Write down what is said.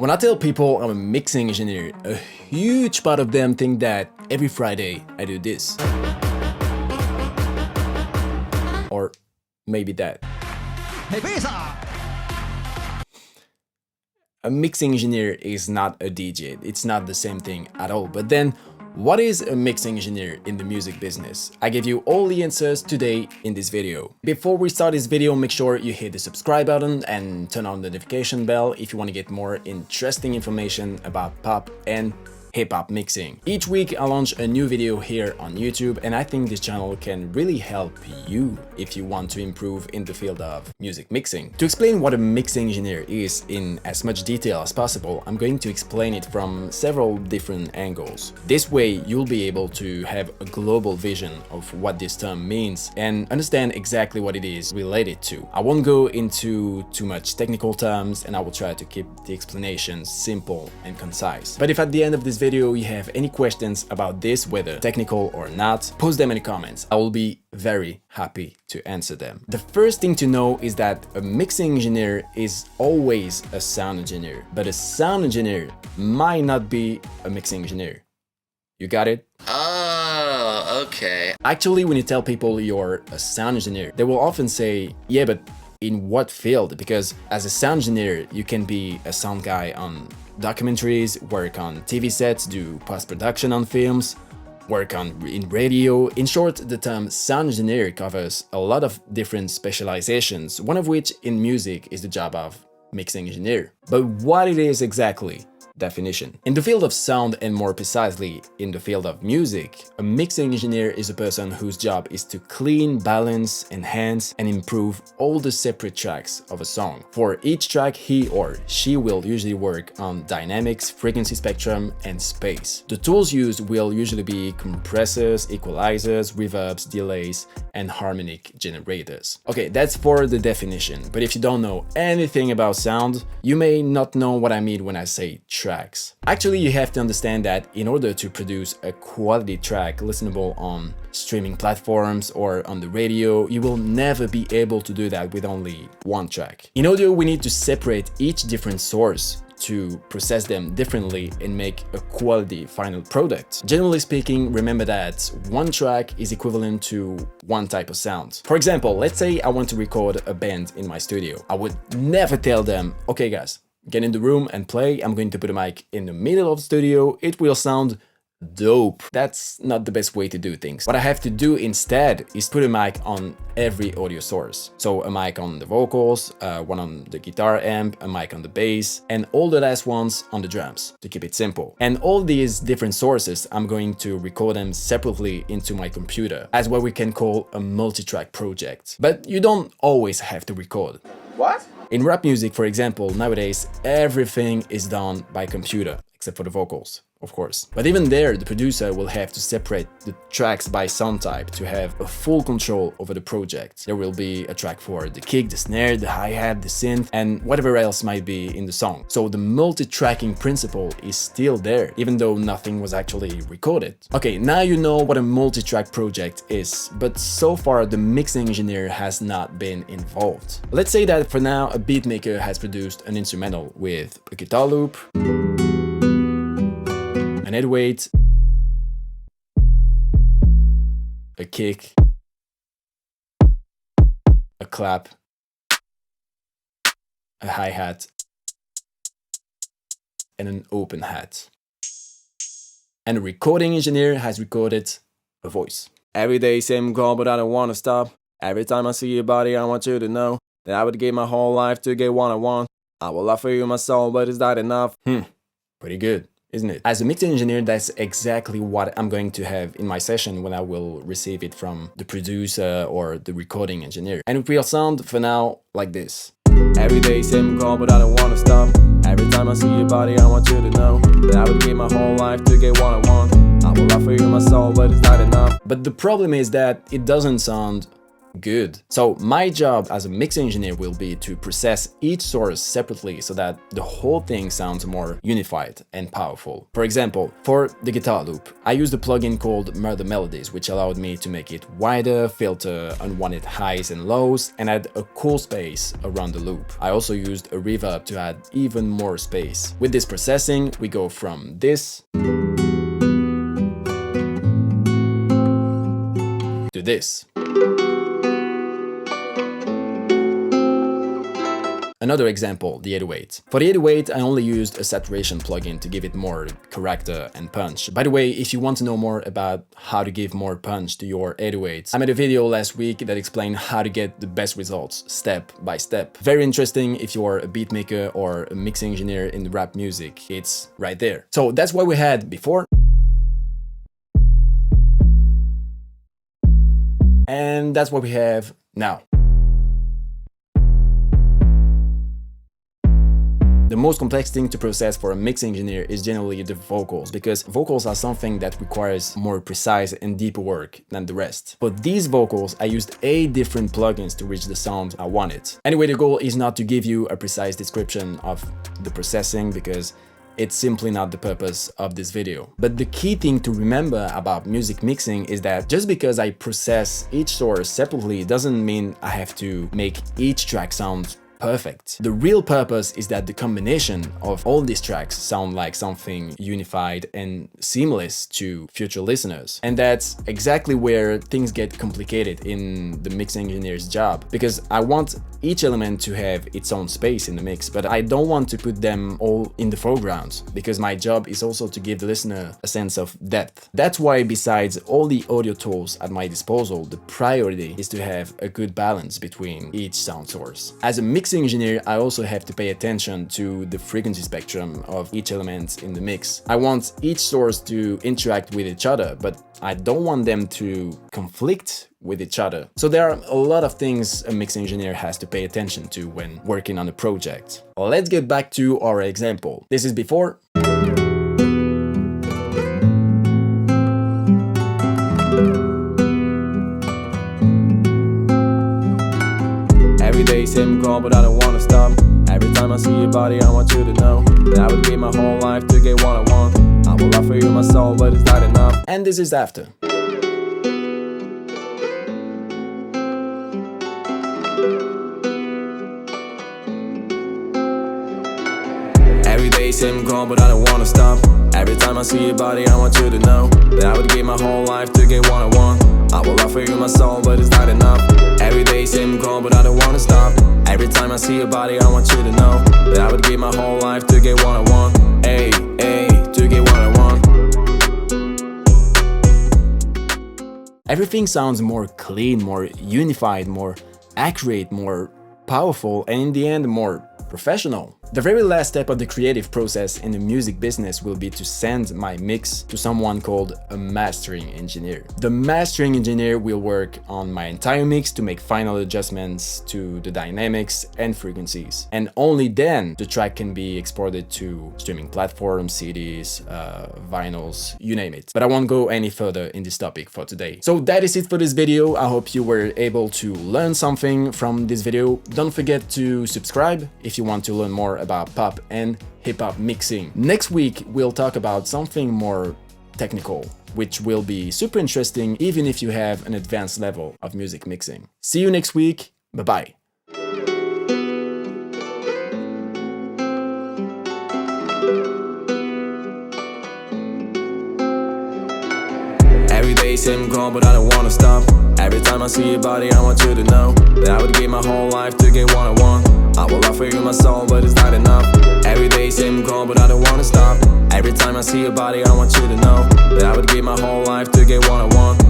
When I tell people I'm a mixing engineer, a huge part of them think that every Friday I do this. Or maybe that. Hey, pizza! A mixing engineer is not a DJ, it's not the same thing at all. But then, what is a mixing engineer in the music business? I give you all the answers today in this video. Before we start this video, make sure you hit the subscribe button and turn on the notification bell if you want to get more interesting information about pop and hip-hop mixing. Each week I launch a new video here on YouTube, and I think this channel can really help you if you want to improve in the field of music mixing. To explain what a mixing engineer is in as much detail as possible, I'm going to explain it from several different angles. This way you'll be able to have a global vision of what this term means and understand exactly what it is related to. I won't go into too much technical terms, and I will try to keep the explanations simple and concise. But if at the end of this video you have any questions about this, whether technical or not, post them in the comments. I will be very happy to answer them. The first thing to know is that a mixing engineer is always a sound engineer, but a sound engineer might not be a mixing engineer. You got it? Oh, okay. Actually, when you tell people you're a sound engineer, they will often say, yeah, but in what field? Because as a sound engineer, you can be a sound guy on documentaries, work on TV sets, do post-production on films, work in radio. In short, the term sound engineer covers a lot of different specializations, one of which in music is the job of mixing engineer. But what it is exactly? Definition. In the field of sound, and more precisely in the field of music, a mixing engineer is a person whose job is to clean, balance, enhance, and improve all the separate tracks of a song. For each track, he or she will usually work on dynamics, frequency spectrum, and space. The tools used will usually be compressors, equalizers, reverbs, delays, and harmonic generators. Okay, that's for the definition, but if you don't know anything about sound, you may not know what I mean when I say tracks. Actually, you have to understand that in order to produce a quality track listenable on streaming platforms or on the radio, you will never be able to do that with only one track. In audio, we need to separate each different source to process them differently and make a quality final product. Generally speaking, remember that one track is equivalent to one type of sound. For example, let's say I want to record a band in my studio. I would never tell them, okay guys, get in the room and play. I'm going to put a mic in the middle of the studio. It will sound dope. That's not the best way to do things. What I have to do instead is put a mic on every audio source. So a mic on the vocals, one on the guitar amp, a mic on the bass, and all the last ones on the drums, to keep it simple. And all these different sources, I'm going to record them separately into my computer as what we can call a multi-track project. But you don't always have to record. What? In rap music, for example, nowadays everything is done by computer, except for the vocals, of course. But even there, the producer will have to separate the tracks by sound type to have a full control over the project. There will be a track for the kick, the snare, the hi-hat, the synth, and whatever else might be in the song. So the multi-tracking principle is still there, even though nothing was actually recorded. Okay, now you know what a multi-track project is, but so far the mixing engineer has not been involved. Let's say that for now a beatmaker has produced an instrumental with a guitar loop, an head weight, a kick, a clap, a hi-hat, and an open hat. And a recording engineer has recorded a voice. Every day same call, but I don't want to stop. Every time I see your body, I want you to know that I would give my whole life to get what I want. I will offer you my soul, but is that enough? Pretty good, isn't it? As a mixing engineer, that's exactly what I'm going to have in my session when I will receive it from the producer or the recording engineer. And it will sound, for now, like this. Every day same call, but I don't want to stop. Every time I see your body, I want you to know that I would give my whole life to get what I want. I will offer you my soul, but is that enough? But the problem is that it doesn't sound Good. So my job as a mix engineer will be to process each source separately so that the whole thing sounds more unified and powerful. For example, for the guitar loop, I used a plugin called Murder Melodies, which allowed me to make it wider, filter unwanted highs and lows, and add a cool space around the loop. I also used a reverb to add even more space. With this processing, we go from this to this. Another example, the 808. For the 808, I only used a saturation plugin to give it more character and punch. By the way, if you want to know more about how to give more punch to your 808s, I made a video last week that explained how to get the best results step by step. Very interesting if you're a beat maker or a mix engineer in rap music. It's right there. So that's what we had before. And that's what we have now. The most complex thing to process for a mix engineer is generally the vocals, because vocals are something that requires more precise and deeper work than the rest. For these vocals, I used 8 different plugins to reach the sound I wanted. Anyway, the goal is not to give you a precise description of the processing, because it's simply not the purpose of this video. But the key thing to remember about music mixing is that just because I process each source separately doesn't mean I have to make each track sound perfect. The real purpose is that the combination of all these tracks sound like something unified and seamless to future listeners. And that's exactly where things get complicated in the mix engineer's job, because I want each element to have its own space in the mix, but I don't want to put them all in the foreground, because my job is also to give the listener a sense of depth. That's why, besides all the audio tools at my disposal, the priority is to have a good balance between each sound source. As a mix engineer, I also have to pay attention to the frequency spectrum of each element in the mix. I want each source to interact with each other, but I don't want them to conflict with each other. So there are a lot of things a mix engineer has to pay attention to when working on a project. Let's get back to our example. This is before. Every day same goal, but I don't wanna stop. Every time I see your body, I want you to know that I would give my whole life to get what I want. I will offer you my soul, but it's not enough. And this is after. Every day same goal, but I don't wanna stop. Every time I see your body, I want you to know that I would give my whole life to get what I want. I will offer you my soul, but it's not enough. Every day same goal, but I don't wanna stop. Every time I see your body, I want you to know that I would give my whole life to get what I want. Hey, hey, to get what I want. Everything sounds more clean, more unified, more accurate, more powerful, and in the end, more professional. The very last step of the creative process in the music business will be to send my mix to someone called a mastering engineer. The mastering engineer will work on my entire mix to make final adjustments to the dynamics and frequencies. And only then the track can be exported to streaming platforms, CDs, vinyls, you name it. But I won't go any further in this topic for today. So that is it for this video. I hope you were able to learn something from this video. Don't forget to subscribe if you want to learn more about pop and hip-hop mixing. Next week, we'll talk about something more technical, which will be super interesting even if you have an advanced level of music mixing. See you next week. Bye-bye. Every day same goal, but I don't wanna stop. Every time I see your body, I want you to know that I would give my whole life to get what I want. I will offer you my soul, but it's not enough. Every day same goal, but I don't wanna stop. Every time I see your body, I want you to know that I would give my whole life to get what I want.